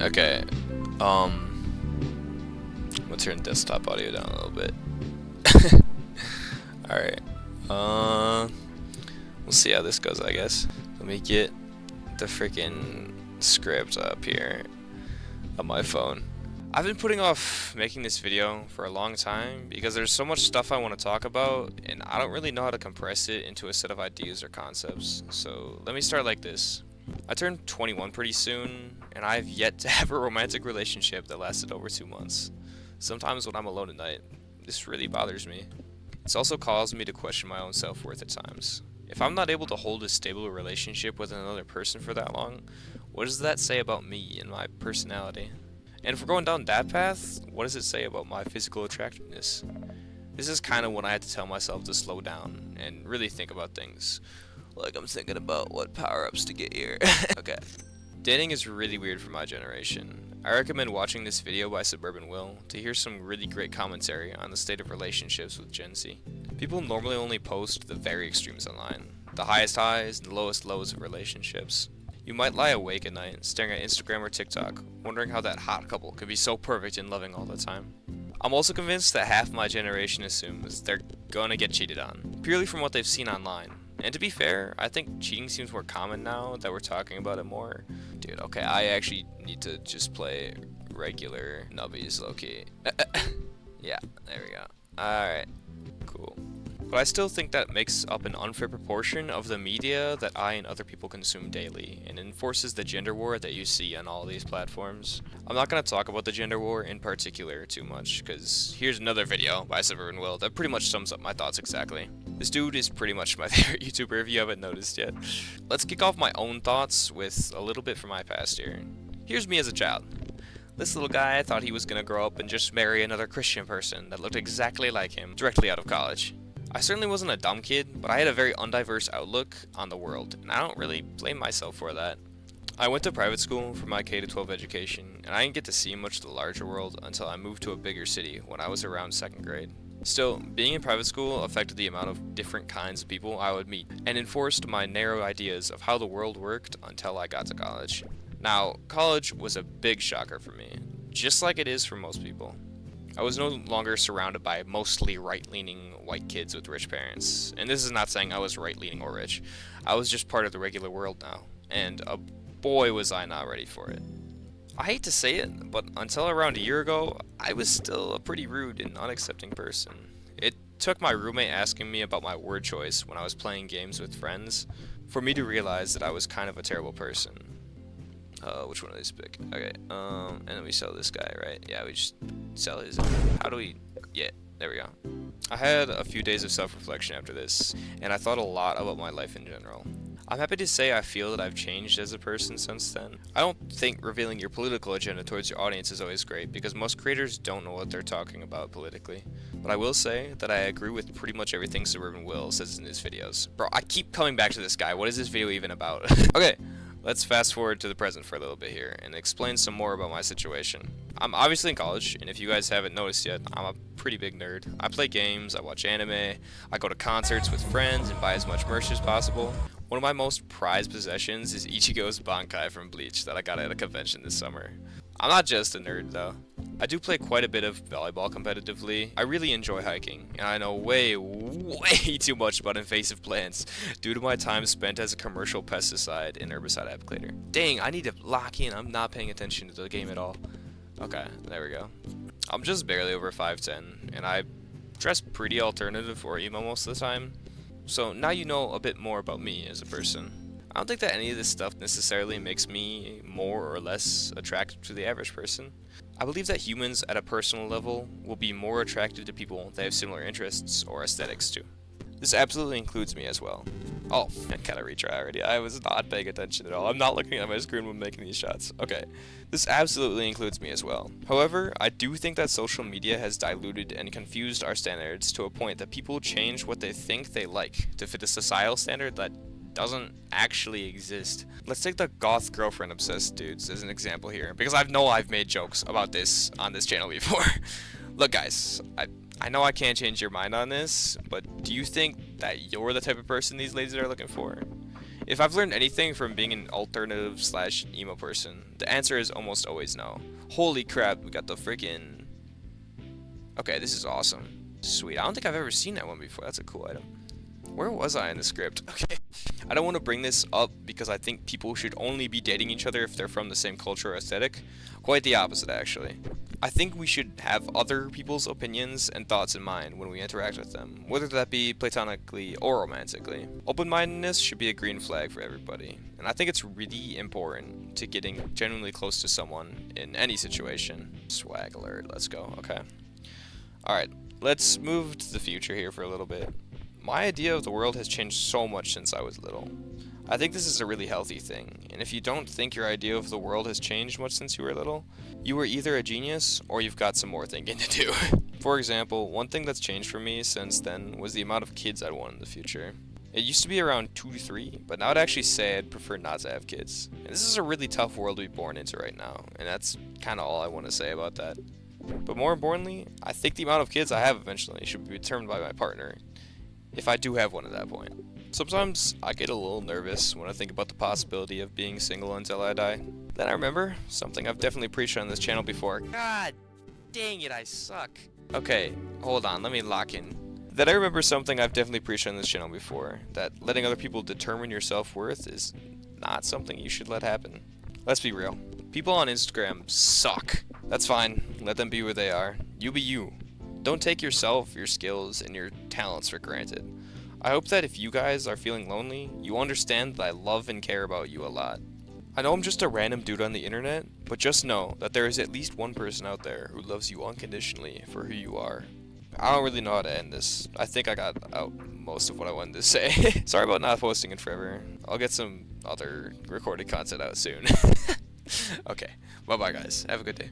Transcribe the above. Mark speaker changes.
Speaker 1: Okay. Let's turn desktop audio down a little bit. Alright. We'll see how this goes, I guess. Let me get the freaking script up here on my phone. I've been putting off making this video for a long time because there's so much stuff I want to talk about and I don't really know how to compress it into a set of ideas or concepts. So let me start like this. I turned 21 pretty soon and I've yet to have a romantic relationship that lasted over 2 months. Sometimes when I'm alone at night, this really bothers me. It's also caused me to question my own self-worth at times. If I'm not able to hold a stable relationship with another person for that long, what does that say about me and my personality? And if we're going down that path, what does it say about my physical attractiveness? This is kind of when I had to tell myself to slow down and really think about things. Like I'm thinking about what power-ups to get here. Okay. Dating is really weird for my generation. I recommend watching this video by Suburban Will to hear some really great commentary on the state of relationships with Gen Z. People normally only post the very extremes online, the highest highs and the lowest lows of relationships. You might lie awake at night, staring at Instagram or TikTok, wondering how that hot couple could be so perfect and loving all the time. I'm also convinced that half my generation assumes they're gonna get cheated on, purely from what they've seen online. And to be fair, I think cheating seems more common now that we're talking about it more. Dude, okay, I actually need to just play regular nubbies, low-key. Yeah, there we go. Alright, cool. But I still think that makes up an unfair proportion of the media that I and other people consume daily, and enforces the gender war that you see on all these platforms. I'm not going to talk about the gender war in particular too much, because here's another video by Suburban Will that pretty much sums up my thoughts exactly. This dude is pretty much my favorite YouTuber if you haven't noticed yet. Let's kick off my own thoughts with a little bit from my past here. Here's me as a child. This little guy thought he was going to grow up and just marry another Christian person that looked exactly like him directly out of college. I certainly wasn't a dumb kid, but I had a very undiverse outlook on the world, and I don't really blame myself for that. I went to private school for my K-12 education, and I didn't get to see much of the larger world until I moved to a bigger city when I was around 2nd grade. Still, being in private school affected the amount of different kinds of people I would meet, and enforced my narrow ideas of how the world worked until I got to college. Now, college was a big shocker for me, just like it is for most people. I was no longer surrounded by mostly right-leaning white kids with rich parents. And this is not saying I was right-leaning or rich. I was just part of the regular world now. And boy was I not ready for it. I hate to say it, but until around a year ago, I was still a pretty rude and unaccepting person. It took my roommate asking me about my word choice when I was playing games with friends for me to realize that I was kind of a terrible person. Which one of these pick? Okay, and then we sell this guy, right? Yeah, we just sell his. How do we? Yeah, there we go. I had a few days of self-reflection after this, and I thought a lot about my life in general. I'm happy to say I feel that I've changed as a person since then. I don't think revealing your political agenda towards your audience is always great, because most creators don't know what they're talking about politically. But I will say that I agree with pretty much everything Suburban Will says in his videos. Bro, I keep coming back to this guy. What is this video even about? Okay. Let's fast forward to the present for a little bit here and explain some more about my situation. I'm obviously in college, and if you guys haven't noticed yet, I'm a pretty big nerd. I play games, I watch anime, I go to concerts with friends and buy as much merch as possible. One of my most prized possessions is Ichigo's Bankai from Bleach that I got at a convention this summer. I'm not just a nerd though. I do play quite a bit of volleyball competitively. I really enjoy hiking, and I know way too much about invasive plants due to my time spent as a commercial pesticide and herbicide applicator. Dang, I need to lock in. I'm not paying attention to the game at all. Okay, there we go. I'm just barely over 5'10", and I dress pretty alternative or emo most of the time. So now you know a bit more about me as a person. I don't think that any of this stuff necessarily makes me more or less attractive to the average person. I believe that humans at a personal level will be more attracted to people that have similar interests or aesthetics too. This absolutely includes me as well. Oh, I gotta retry already. I was not paying attention at all. I'm not looking at my screen when making these shots. Okay. This absolutely includes me as well. However, I do think that social media has diluted and confused our standards to a point that people change what they think they like to fit a societal standard that doesn't actually exist. Let's take the goth girlfriend obsessed dudes as an example here, because I've made jokes about this on this channel before. Look guys, I know I can't change your mind on this, but do you think that you're the type of person these ladies are looking for? If I've learned anything from being an alternative slash emo person, the answer is almost always no. Holy crap, we got the freaking... Okay, this is awesome. Sweet. I don't think I've ever seen that one before. That's a cool item. Where was I in the script? Okay. I don't want to bring this up because I think people should only be dating each other if they're from the same culture or aesthetic. Quite the opposite, actually. I think we should have other people's opinions and thoughts in mind when we interact with them, whether that be platonically or romantically. Open-mindedness should be a green flag for everybody, and I think it's really important to getting genuinely close to someone in any situation. Swag alert, let's go, okay. Alright, let's move to the future here for a little bit. My idea of the world has changed so much since I was little. I think this is a really healthy thing, and if you don't think your idea of the world has changed much since you were little, you were either a genius or you've got some more thinking to do. For example, one thing that's changed for me since then was the amount of kids I'd want in the future. It used to be around 2 to 3, but now I'd actually say I'd prefer not to have kids. And this is a really tough world to be born into right now, and that's kind of all I want to say about that. But more importantly, I think the amount of kids I have eventually should be determined by my partner, if I do have one at that point. Sometimes I get a little nervous when I think about the possibility of being single until I die. Then I remember something I've definitely preached on this channel before. God dang it, I suck. Okay, hold on, let me lock in. Then I remember something I've definitely preached on this channel before, that letting other people determine your self-worth is not something you should let happen. Let's be real. People on Instagram suck. That's fine, let them be where they are. You be you. Don't take yourself, your skills, and your talents for granted. I hope that if you guys are feeling lonely, you understand that I love and care about you a lot. I know I'm just a random dude on the internet, but just know that there is at least one person out there who loves you unconditionally for who you are. I don't really know how to end this. I think I got out most of what I wanted to say. Sorry about not posting in forever. I'll get some other recorded content out soon. Okay, bye bye guys. Have a good day.